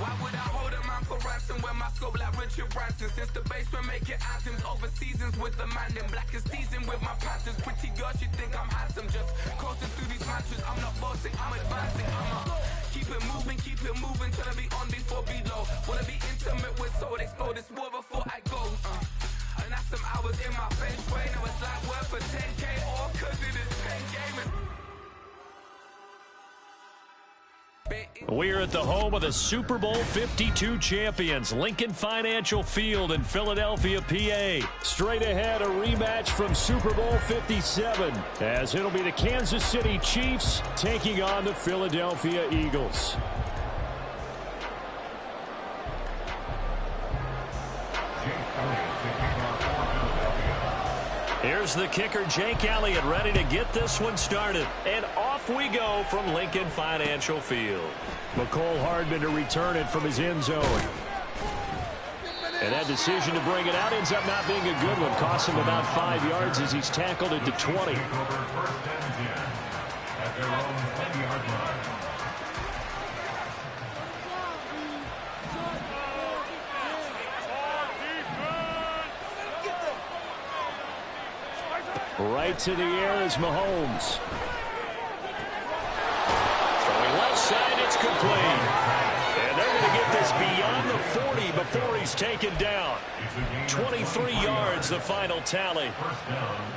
Why would I hold a man for ransom when my scope like Richard Branson? Since the basement making anthems over seasons with the man in black is teasing with my Panthers. Pretty girls, you think I'm handsome, just coasting through these mantras. I'm not bossing, I'm advancing. Keep it moving, trying to be on before below. Wanna be intimate with soul, explore this war before I go. And that's some hours in my feng shui. Now it's like work for 10K, all cause it is pen gaming. We're at the home of the Super Bowl 52 champions, Lincoln Financial Field in Philadelphia, PA. Straight ahead, a rematch from Super Bowl 57, as it'll be the Kansas City Chiefs taking on the Philadelphia Eagles. Here's the kicker, Jake Elliott, ready to get this one started. And off we go from Lincoln Financial Field. McCole Hardman to return it from his end zone. And that decision to bring it out ends up not being a good one. Costs him about 5 yards as he's tackled it to 20. Right to the air is Mahomes. Throwing left side, it's complete. And they're going to get this beyond the 40 before he's taken down. 23 yards, the final tally.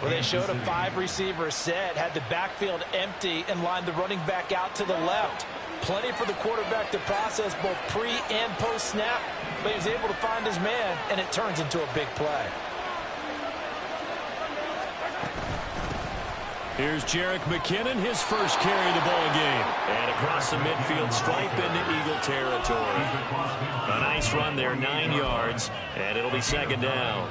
Well, they showed a 5-receiver set, had the backfield empty, and lined the running back out to the left. Plenty for the quarterback to process both pre and post snap, but he was able to find his man, and it turns into a big play. Here's Jerick McKinnon, his first carry of the ball game. And across the midfield stripe into Eagle territory. A nice run there, 9 yards, and it'll be second down.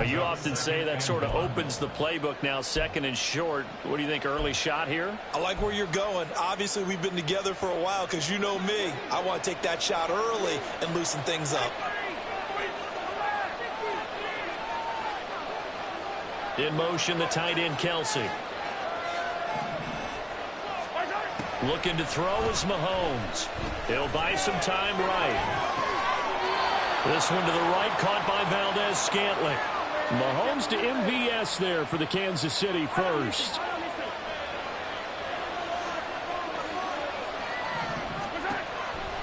You often say that sort of opens the playbook now, second and short. What do you think, early shot here? I like where you're going. Obviously, we've been together for a while because you know me. I want to take that shot early and loosen things up. In motion, the tight end, Kelsey. Looking to throw is Mahomes. He'll buy some time right. This one to the right, caught by Valdez-Scantling. Mahomes to MVS there for the Kansas City first.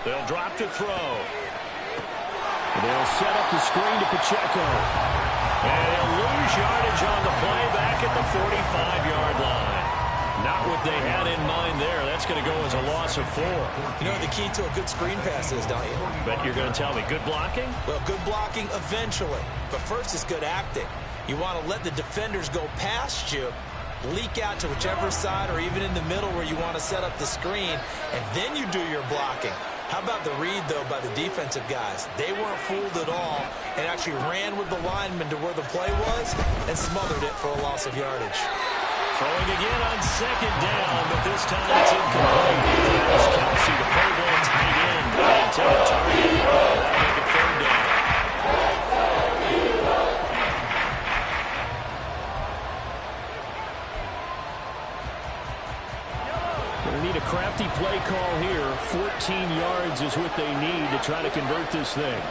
They'll drop to throw. They'll set up the screen to Pacheco. And they'll lose yardage on the play back at the 45-yard line. Not what they had in mind there. That's going to go as a loss of 4. You know the key to a good screen pass is, don't you? But you're going to tell me, good blocking? Well, good blocking eventually. But first is good acting. You want to let the defenders go past you, leak out to whichever side or even in the middle where you want to set up the screen, and then you do your blocking. How about the read, though, by the defensive guys? They weren't fooled at all and actually ran with the lineman to where the play was and smothered it for a loss of yardage. Throwing again on second down, but this time it's incomplete. Travis Kelsey, the Pro Bowl tight end, the intended target. That'll make it third down. what they need to try to convert this thing.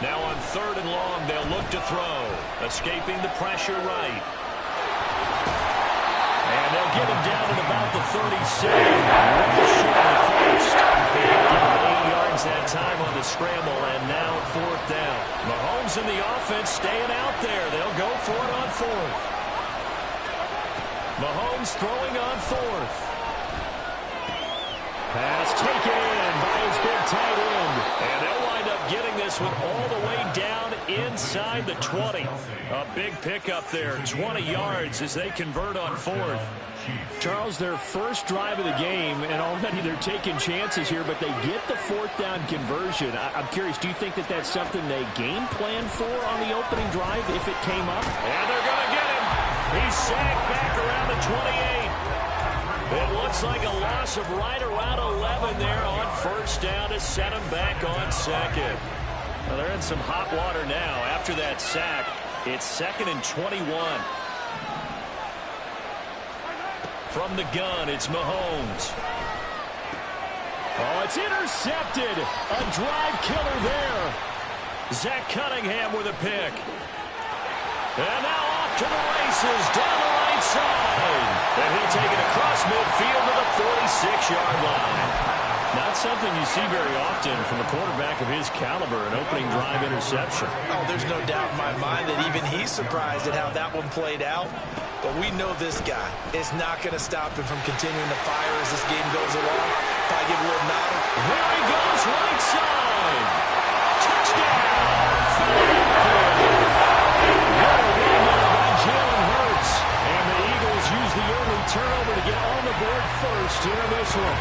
Now on 3rd and long, they'll look to throw. Escaping the pressure right. And they'll get him down at about the 37. Well short of the first. Given 8 yards that time on the scramble, and now 4th down. Mahomes and the offense staying out there. They'll go for it on 4th. Mahomes throwing on 4th. Pass taken in by his big tight end. And they'll wind up getting this one all the way down inside the 20. A big pickup there, 20 yards as they convert on 4th. Charles, their first drive of the game, and already they're taking chances here, but they get the 4th down conversion. I'm curious, do you think that that's something they game plan for on the opening drive if it came up? And they're going to get him. He's sacked back around the 28. It looks like a loss of right around 11 there on 1st down to set him back on 2nd. Well, they're in some hot water now. After that sack, it's 2nd and 21. From the gun, it's Mahomes. Oh, it's intercepted. A drive killer there. Zach Cunningham with a pick. And now off to the races down the right side. And he'll take it across midfield to the 46-yard line. Not something you see very often from a quarterback of his caliber, an opening drive interception. Oh, there's no doubt in my mind that even he's surprised at how that one played out. But we know this guy is not going to stop him from continuing to fire as this game goes along. If I give a little nod. There he goes, right side. Touchdown, Philadelphia. What a run there by Jalen Hurts. And the Eagles use the early turnover to get on the board first here in this one.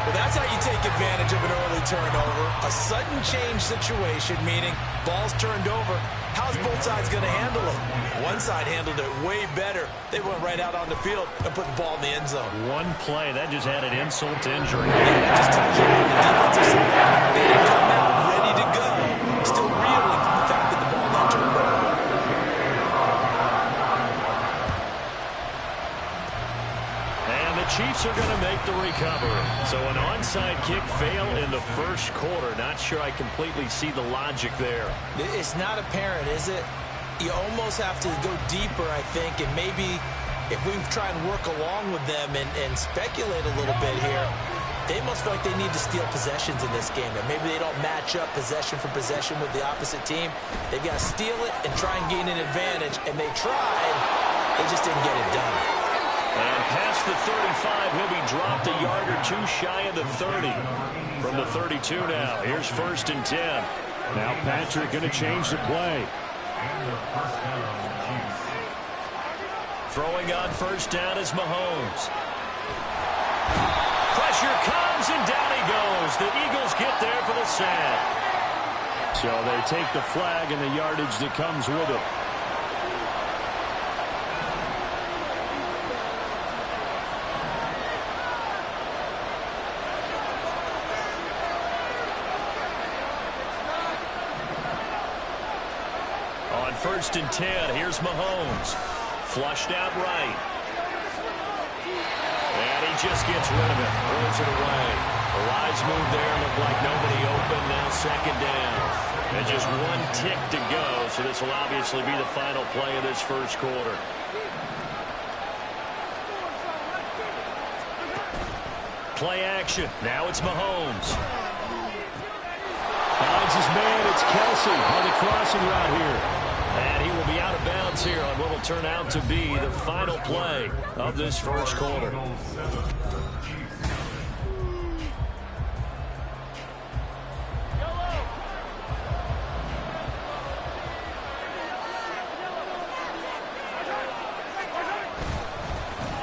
Well, that's how you take advantage of an early turnover. A sudden change situation, meaning ball's turned over. How's both sides going to handle it? One side handled it way better. They went right out on the field and put the ball in the end zone. One play, that just added insult to injury. Yeah, that just tells you on the defensive side. They didn't come out ready to go. Still reeling from the fact that the ball got turned over. And the Chiefs are going to make the recovery. So an onside kick fail in the first quarter. Not sure I completely see the logic there. It's not apparent, is it? You almost have to go deeper, I think, and maybe if we try and work along with them and speculate a little bit here, they must feel like they need to steal possessions in this game. And maybe they don't match up possession for possession with the opposite team. They've got to steal it and try and gain an advantage. And they tried. They just didn't get it done. And past the 35, he'll be dropped a yard or two shy of the 30. From the 32 now, here's 1st and 10. Now Patrick going to change the play. Throwing on 1st down is Mahomes. Pressure comes, and down he goes. The Eagles get there for the sack. So they take the flag and the yardage that comes with it. On 1st and 10, here's Mahomes. Flushed out right. And he just gets rid of it. Throws it away. A wise move there. Looked like nobody open. Now 2nd down. And just one tick to go. So this will obviously be the final play of this first quarter. Play action. Now it's Mahomes. Finds his man. It's Kelsey on the crossing route here. And he will be out of bounds here on what will turn out to be the final play of this first quarter.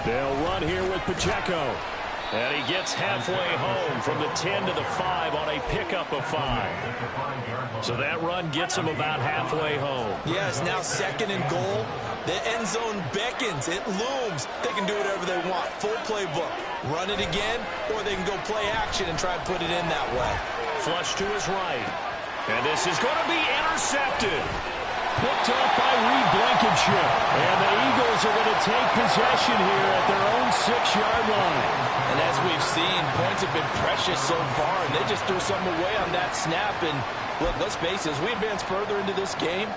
They'll run here with Pacheco. And he gets halfway home from the 10 to the 5 on a pickup of 5. So that run gets him about halfway home. Yes, now 2nd and goal. The end zone beckons. It looms. They can do whatever they want. Full playbook. Run it again, or they can go play action and try and put it in that way. Flush to his right. And this is going to be intercepted. picked up by Reed Blankenship. And the Eagles are going to take possession here at their own 6-yard line. And as we've seen, points have been precious so far, and they just threw some away on that snap. And look, let's face it, as we advance further into this game,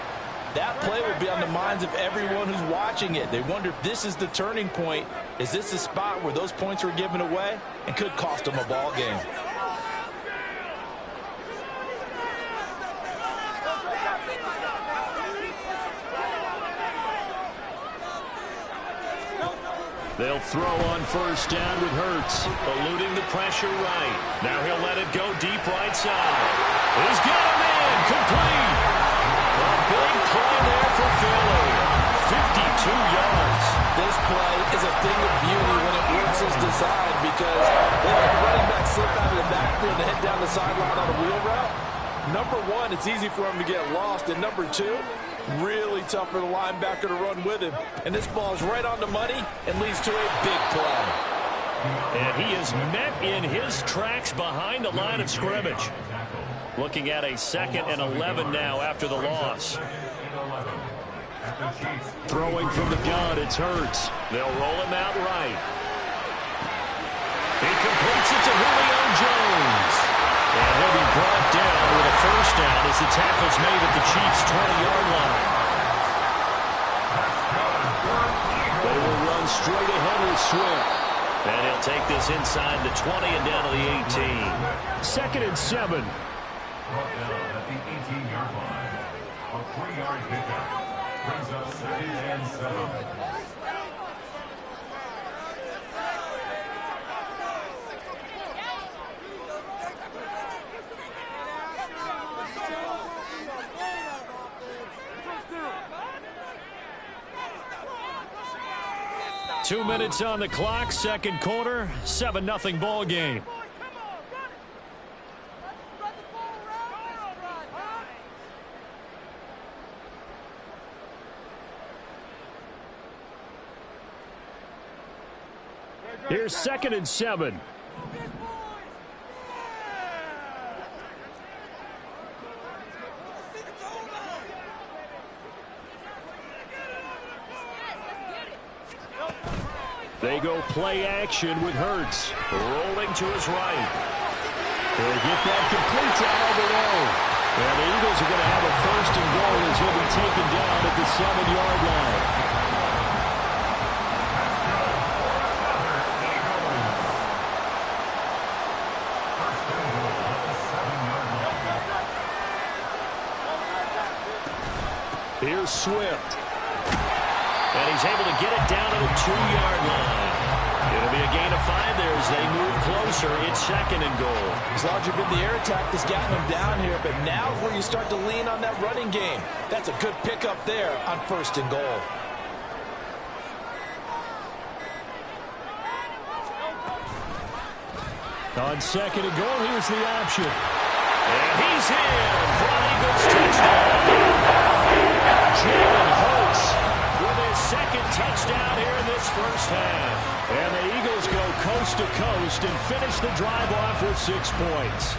that play will be on the minds of everyone who's watching it. They wonder if this is the turning point. Is this the spot where those points were given away and could cost them a ball game? They'll throw on first down with Hurts, eluding the pressure right. Now he'll let it go deep right side. He's got him in, complete. A big play there for Philly. 52 yards. This play is a thing of beauty when it works as designed, because they let the running back slip out of the backfield and head down the sideline on a wheel route. Number one, it's easy for him to get lost. And number two, really tough for the linebacker to run with him. And this ball's right on the money and leads to a big play. And he is met in his tracks behind the line of scrimmage. Looking at a 2nd and 11 now after the loss. Throwing from the gun, it's Hurts. They'll roll him out right. He completes it to Julio Jones. And he'll be brought down with a first down as the tackle's made at the Chiefs' 20-yard line. They will run straight ahead with Swift. And he'll take this inside the 20 and down to the 18. 2nd and 7. Brought down at the 18-yard line. A 3-yard pickup brings up 2nd and 7. Two minutes on the clock, second quarter, 7-0 ball game. Here's 2nd and 7. They go play action with Hurts. Rolling to his right. He'll get that complete to Alvaro. And the Eagles are going to have a 1st and goal as he'll be taken down at the 7-yard line. Here's Swift. And he's able to get it down to the 2-yard line. It'll be a gain of 5 there as they move closer. It's 2nd and goal. As larger been the air attack that's gotten them down here, but now is where you start to lean on that running game. That's a good pickup there on 1st and goal. On 2nd and goal, here's the option. And he's in for an Eagles touchdown. Jalen Hurts with his 2nd touchdown here in this first half. And the Eagles go coast to coast and finish the drive off with 6 points.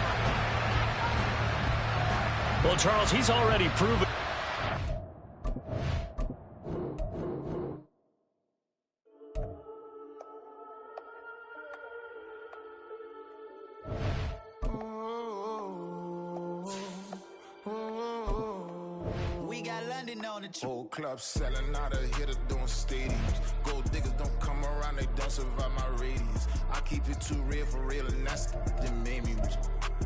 Well, Charles, he's already proven. Whole club selling out of hitter doing stadiums. Gold diggers don't come around, they don't survive my radius. I keep it too real for real, and that's that made me rich.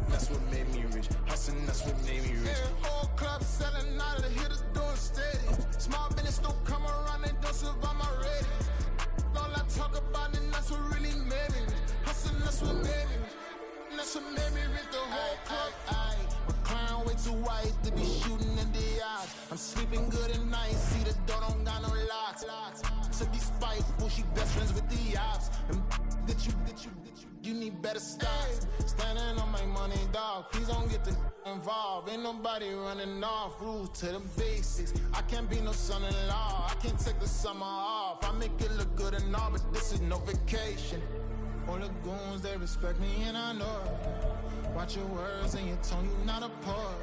That's what made me rich. Hustling, that's what made me rich. Yeah, whole club selling out of hitters doing stadiums. Small business don't come around, they don't survive my radius. All I talk about, and that's what really made me rich. Hustling, that's what made me rich. That's what made me rich. The whole club. My clown way too white to be shooting in the eyes. I'm sleeping good at night, see the door don't got no locks. To be spiteful, she best friends with the ops. And you need better stocks. Standing on my money, dog. Please don't get the involved. Ain't nobody running off. Rules to the basics. I can't be no son-in-law. I can't take the summer off. I make it look good and all, but this is no vacation. All the goons, they respect me and I know it. Why Watch your words and your tone, you not a part.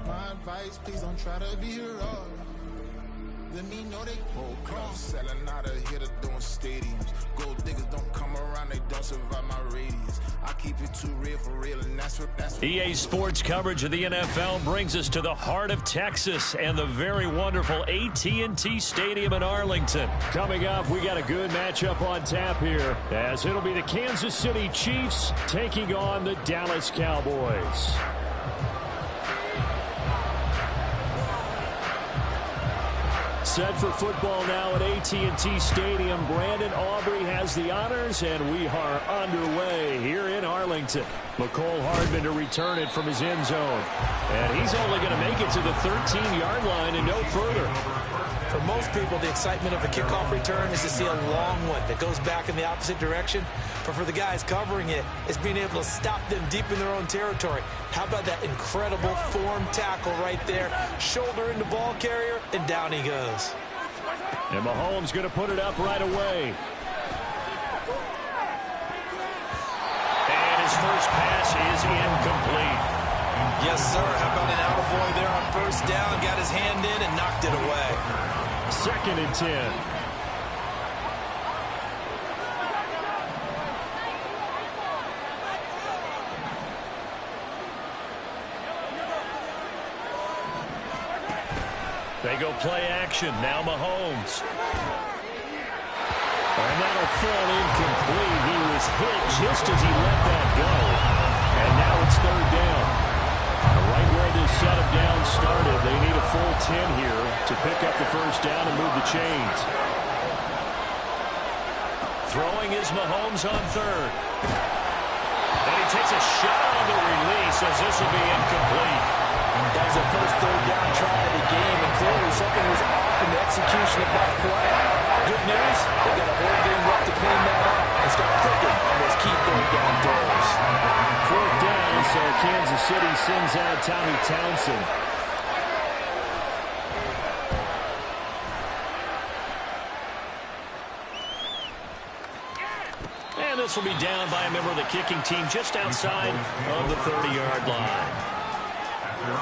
My advice, please don't try to be heroic. Let me know they whole club selling out of here to doing stadiums. Gold diggers don't come around, they don't survive my radius. I keep it too real for real, and that's what EA Sports coverage of the NFL brings us to the heart of Texas and the very wonderful AT&T Stadium in Arlington. Coming up, we got a good matchup on tap here, as it'll be the Kansas City Chiefs taking on the Dallas Cowboys. Set for football now at AT&T Stadium. Brandon Aubrey has the honors, and we are underway here in Arlington. McCole Hardman to return it from his end zone. And he's only going to make it to the 13-yard line and no further. For most people, the excitement of a kickoff return is to see a long one that goes back in the opposite direction. But for the guys covering it, it's being able to stop them deep in their own territory. How about that incredible form tackle right there? Shoulder in the ball carrier, and down he goes. And Mahomes going to put it up right away. And his first pass is incomplete. Yes, sir. How about an attaboy there on first down? Got his hand in and knocked it away. 2nd and 10. They go play action. Now Mahomes. And that'll fall incomplete. He was hit just as he let that go. And now it's 3rd down. Right where this set of downs started, they need a full 10 here to pick up the first down and move the chains. Throwing is Mahomes on 3rd. And he takes a shot on the release as this will be incomplete. That was the first 3rd down try of the game, and clearly something was off in the execution of that play. Good news, they've got a whole game left to clean that up and start cooking on those key 3rd down throws. 4th down, so Kansas City sends out Tommy Townsend. And this will be down by a member of the kicking team just outside of the 30-yard line.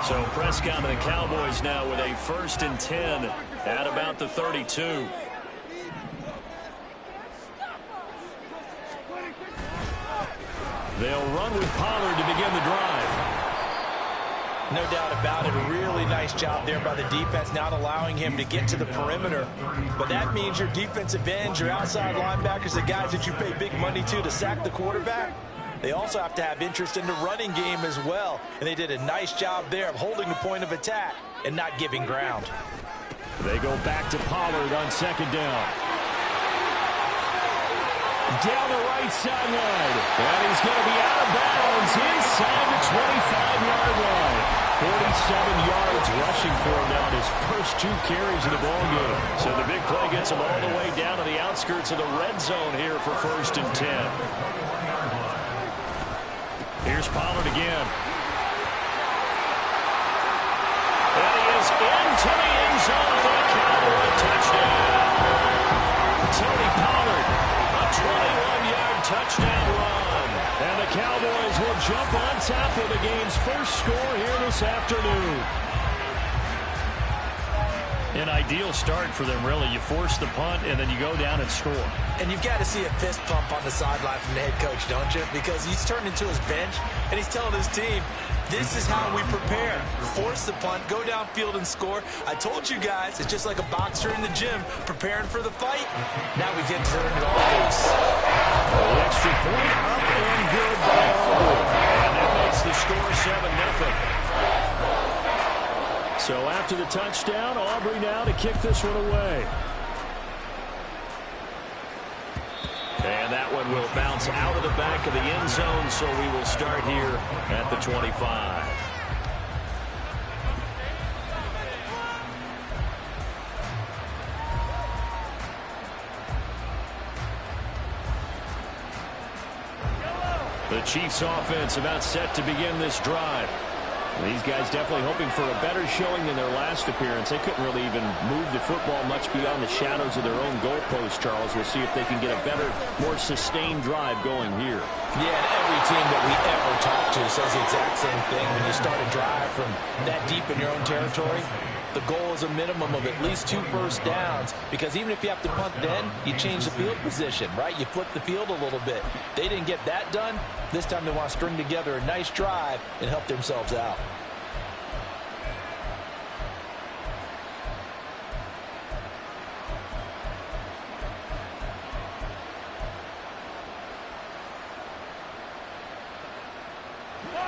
So Prescott and the Cowboys now with a 1st and 10 at about the 32. They'll run with Pollard to begin the drive. No doubt about it. A really nice job there by the defense, not allowing him to get to the perimeter. But that means your defensive ends, your outside linebackers, the guys that you pay big money to sack the quarterback, they also have to have interest in the running game as well. And they did a nice job there of holding the point of attack and not giving ground. They go back to Pollard on 2nd down. Down the right sideline. And he's going to be out of bounds inside the 25-yard line. 47 yards rushing for him now in his first 2 carries of the ballgame. So the big play gets him all the way down to the outskirts of the red zone here for 1st and 10. Here's Pollard again. And he is into the end zone for the Cowboy touchdown. Tony Pollard, a 21-yard touchdown run. And the Cowboys will jump on top of the game's first score here this afternoon. An ideal start for them, really. You force the punt, and then you go down and score. And you've got to see a fist pump on the sideline from the head coach, don't you? Because he's turned into his bench, and he's telling his team, this is how we prepare. Force the punt, go downfield and score. I told you guys, it's just like a boxer in the gym preparing for the fight. Now we get to turn it all loose. The extra point up and good by Aubrey. And that makes the score 7-0. So after the touchdown, Aubrey now to kick this one away. And that one will bounce out of the back of the end zone, so we will start here at the 25. The Chiefs offense about set to begin this drive. These guys definitely hoping for a better showing than their last appearance. They couldn't really even move the football much beyond the shadows of their own goalpost, Charles. We'll see if they can get a better, more sustained drive going here. Yeah, and every team that we ever talk to says the exact same thing. When you start a drive from that deep in your own territory, the goal is a minimum of at least 2 first downs, because even if you have to punt then, you change the field position, right? You flip the field a little bit. They didn't get that done. This time they want to string together a nice drive and help themselves out.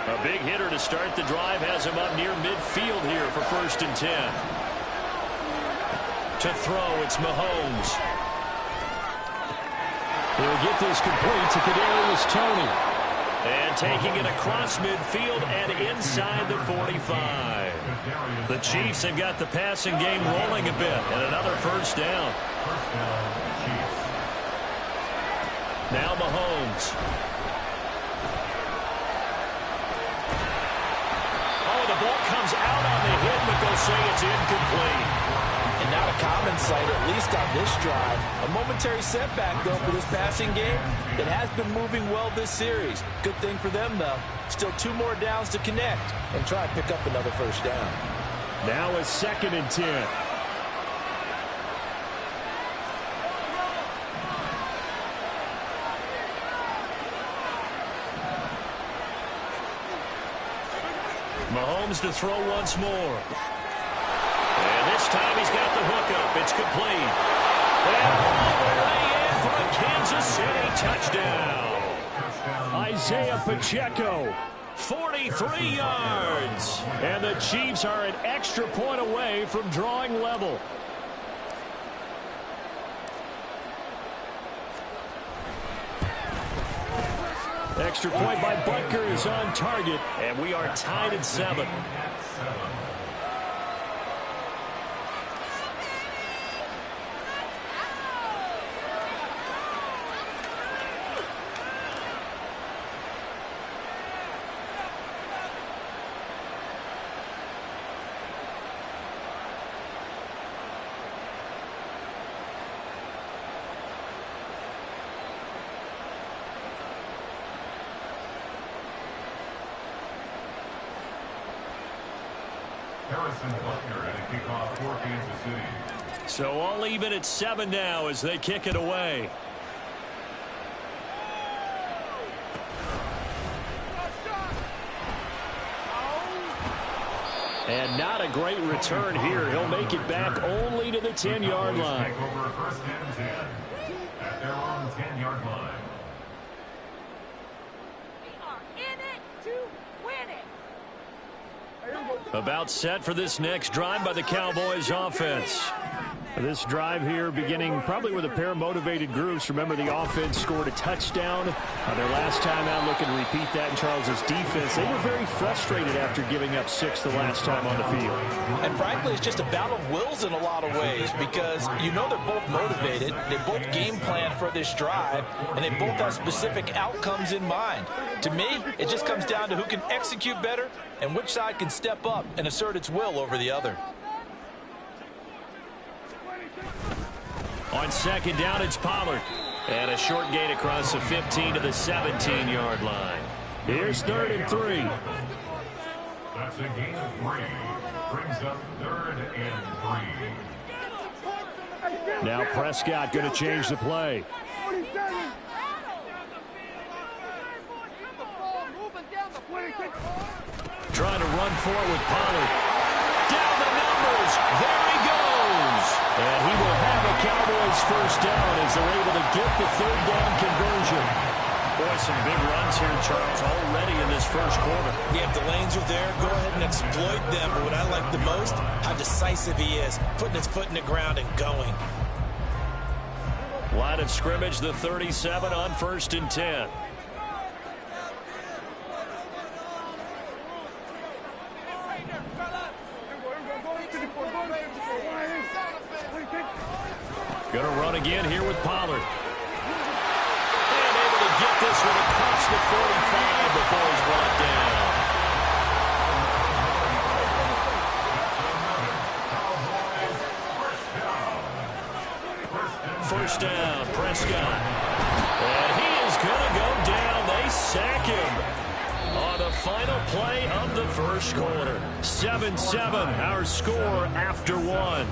A big hitter to start the drive has him up near midfield here for 1st and 10. To throw, it's Mahomes. He'll get this complete to Kadarius Toney. And taking it across midfield and inside the 45. The Chiefs have got the passing game rolling a bit, and another 1st down. Now Mahomes. The ball comes out on the hit, but they'll say it's incomplete. And not a common sight, at least on this drive. A momentary setback, though, for this passing game that has been moving well this series. Good thing for them, though. Still 2 more downs to connect and try and pick up another 1st down. Now a 2nd and 10. Mahomes to throw once more. And this time he's got the hook up. It's complete. And all the way in for a Kansas City touchdown. Isaiah Pacheco. 43 yards. And the Chiefs are an extra point away from drawing level. Extra point by Butker is on target. And we are tied at 7. So all even at 7 now as they kick it away. And not a great return here. He'll make it back only to the 10-yard line. At their own 10-yard line. About set for this next drive by the Cowboys offense. This drive here beginning probably with a pair of motivated groups. Remember, the offense scored a touchdown their last time out. Looking to repeat that in Charles's defense. They were very frustrated after giving up 6 the last time on the field. And frankly, it's just a battle of wills in a lot of ways, because you know they're both motivated. They both game plan for this drive, and they both have specific outcomes in mind. To me, it just comes down to who can execute better and which side can step up and assert its will over the other. On 2nd down, it's Pollard. And a short gain across the 15 to the 17-yard line. Here's 3rd and 3. That's a gain of 3. Brings up 3rd and 3. Now Prescott going to change the play. Trying to run forward with Pollard. Down the numbers. There he goes. And he will have a Cowboys 1st down as they're able to get the 3rd down conversion. Boy, some big runs here, Charles, already in this 1st quarter. Yeah, if the lanes are there, go ahead and exploit them. But what I like the most, how decisive he is, putting his foot in the ground and going. Line of scrimmage, the 37 on 1st and 10. Going to run again here with Pollard. And able to get this one across the 45 before he's brought down. First down, Prescott. And he is going to go down. They him on the final play of the first quarter. 7-7, our score after one.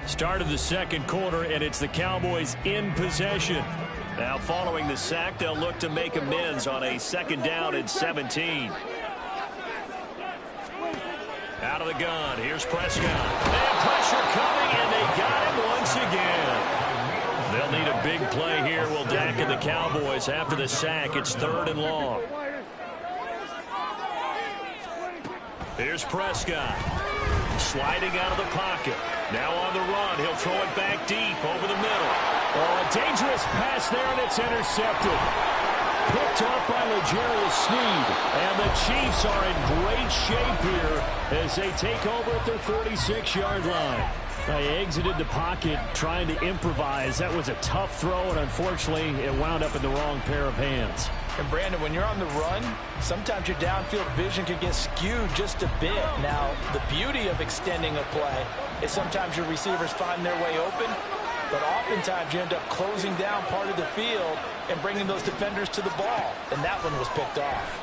Start of the second quarter, and it's the Cowboys in possession. Now, following the sack, they'll look to make amends on a 2nd down and 17. Out of the gun, here's Prescott. And pressure coming, and they got him once again. They'll need a big play here, will Dak and the Cowboys. After the sack, it's 3rd and long. Here's Prescott. Sliding out of the pocket. Now on the run. He'll throw it back deep over the middle. Oh, a dangerous pass there, and it's intercepted. Picked up by L'Jarius Sneed. And the Chiefs are in great shape here as they take over at their 46-yard line. They exited the pocket trying to improvise. That was a tough throw, and unfortunately, it wound up in the wrong pair of hands. And, Brandon, when you're on the run, sometimes your downfield vision can get skewed just a bit. Now, the beauty of extending a play is sometimes your receivers find their way open, but oftentimes you end up closing down part of the field and bringing those defenders to the ball. And that one was picked off.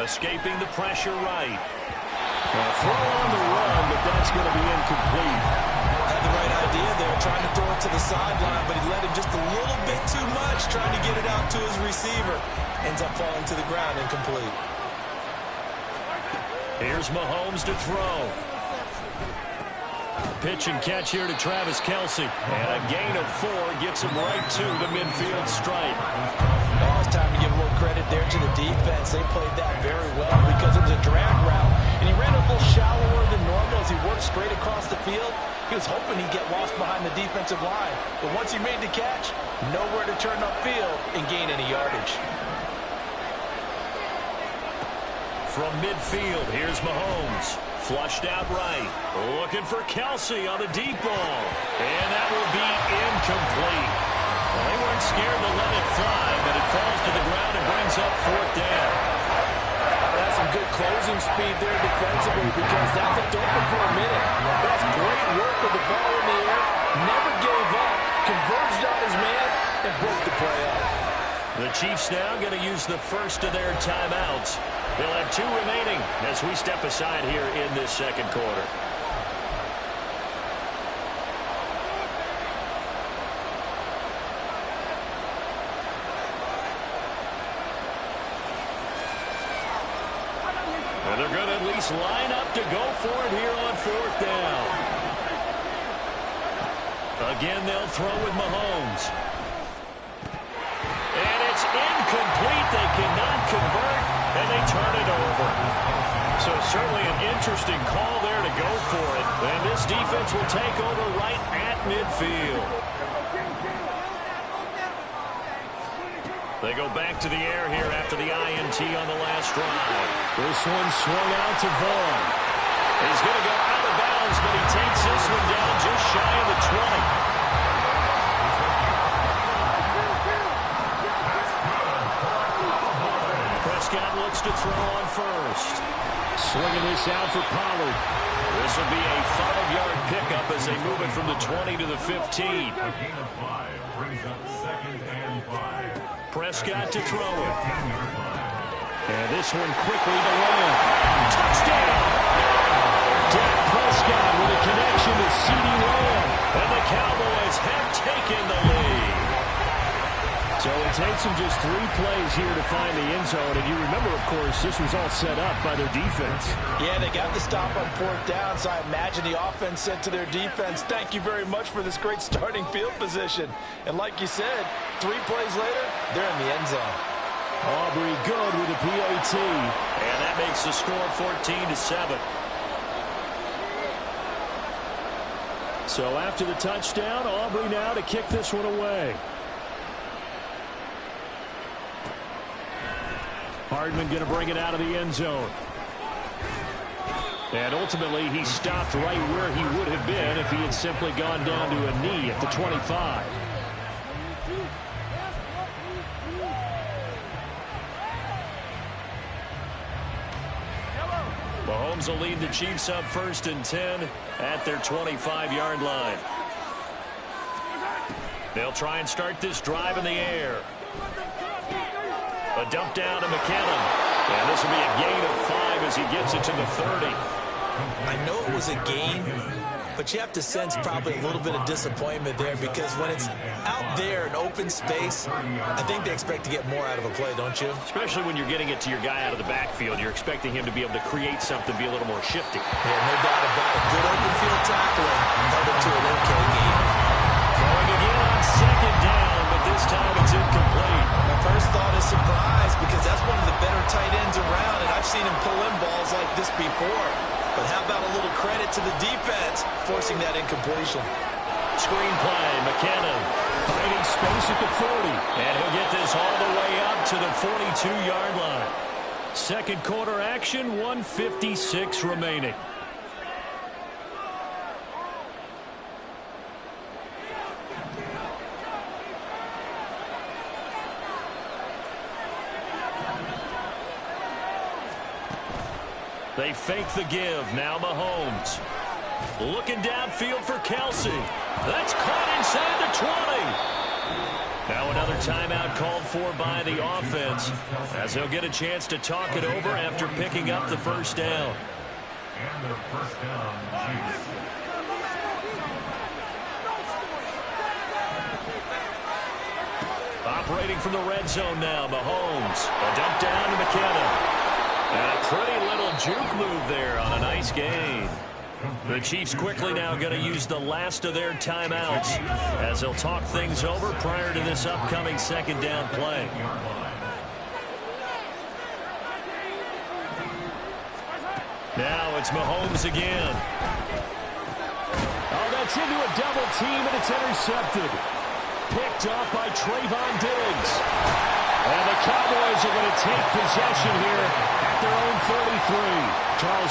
Escaping the pressure right. Throw on the run, but that's going to be incomplete. Had the right idea there, trying to throw it to the sideline, but he let him just a little bit too much, trying to get it out to his receiver. Ends up falling to the ground, incomplete. Here's Mahomes to throw. Pitch and catch here to Travis Kelce. And a gain of 4 gets him right to the midfield stripe. Oh, it's time to give a little credit there to the defense. They played that very well because it was a drag route, and he ran a little shallower than normal as he worked straight across the field. He was hoping he'd get lost behind the defensive line, but once he made the catch, nowhere to turn upfield and gain any yardage. From midfield, here's Mahomes. Flushed out right. Looking for Kelce on the deep ball. And that will be incomplete. Well, they weren't scared to let it fly, but it falls to the ground and brings up 4th down. That's some good closing speed there defensively because that looked open for a minute. That's great work with the ball in the air. Never gave up. Converged on his man and broke the play up. The Chiefs now going to use the first of their timeouts. They'll have 2 remaining as we step aside here in this second quarter. And they're going to at least line up to go for it here on 4th down. Again, they'll throw with Mahomes. And it's incomplete. They cannot convert, and they turn it over. So certainly an interesting call there to go for it. And this defense will take over right at midfield. They go back to the air here after the INT on the last drive. This one swung out to Vaughn. He's going to go out of bounds, but he takes this one down just shy of the 20. Prescott looks to throw on first. Swinging this out for Pollard. This will be a 5-yard pickup as they move it from the 20 to the 15. A gain of 5 brings up 2nd and 5. Prescott to throw it. And this one quickly to Lamb. Touchdown! Dak Prescott with a connection to CeeDee Lamb. And the Cowboys have taken the lead. So it takes them just 3 plays here to find the end zone. And you remember, of course, this was all set up by their defense. Yeah, they got the stop on 4th down, so I imagine the offense said to their defense, thank you very much for this great starting field position. And like you said, 3 plays later, they're in the end zone. Aubrey good with a PAT. And that makes the score 14-7. So after the touchdown, Aubrey now to kick this one away. Hardman going to bring it out of the end zone. And ultimately, he stopped right where he would have been if he had simply gone down to a knee at the 25. Mahomes will lead the Chiefs up 1st and 10 at their 25-yard line. They'll try and start this drive in the air. A dump down to McKinnon. And this will be a gain of 5 as he gets it to the 30. I know it was a gain, but you have to sense probably a little bit of disappointment there because when it's out there in open space, I think they expect to get more out of a play, don't you? Especially when you're getting it to your guy out of the backfield. You're expecting him to be able to create something, be a little more shifty. Yeah, no doubt about it. Good open field tackling held it to an okay game. Going again on second down, but this time it's incomplete. My first thought is surprise because that's one of the better tight ends around, and I've seen him pull in balls like this before. But how about a little credit to the defense forcing that incompletion? Screenplay, McKinnon finding space at the 40. And he'll get this all the way up to the 42-yard line. Second quarter action, 1:56 remaining. They fake the give. Now Mahomes. Looking downfield for Kelsey. That's caught inside the 20. Now another timeout called for by the offense as he'll get a chance to talk it over after picking up the first down. And their first down, Chiefs. Operating from the red zone now, Mahomes. A dump down to McKinnon. And a pretty little juke move there on a nice gain. The Chiefs quickly now going to use the last of their timeouts as they'll talk things over prior to this upcoming second down play. Now it's Mahomes again. Oh, that's into a double team, and it's intercepted. Picked off by Trayvon Diggs. And the Cowboys are going to take possession here at their own 33. Charles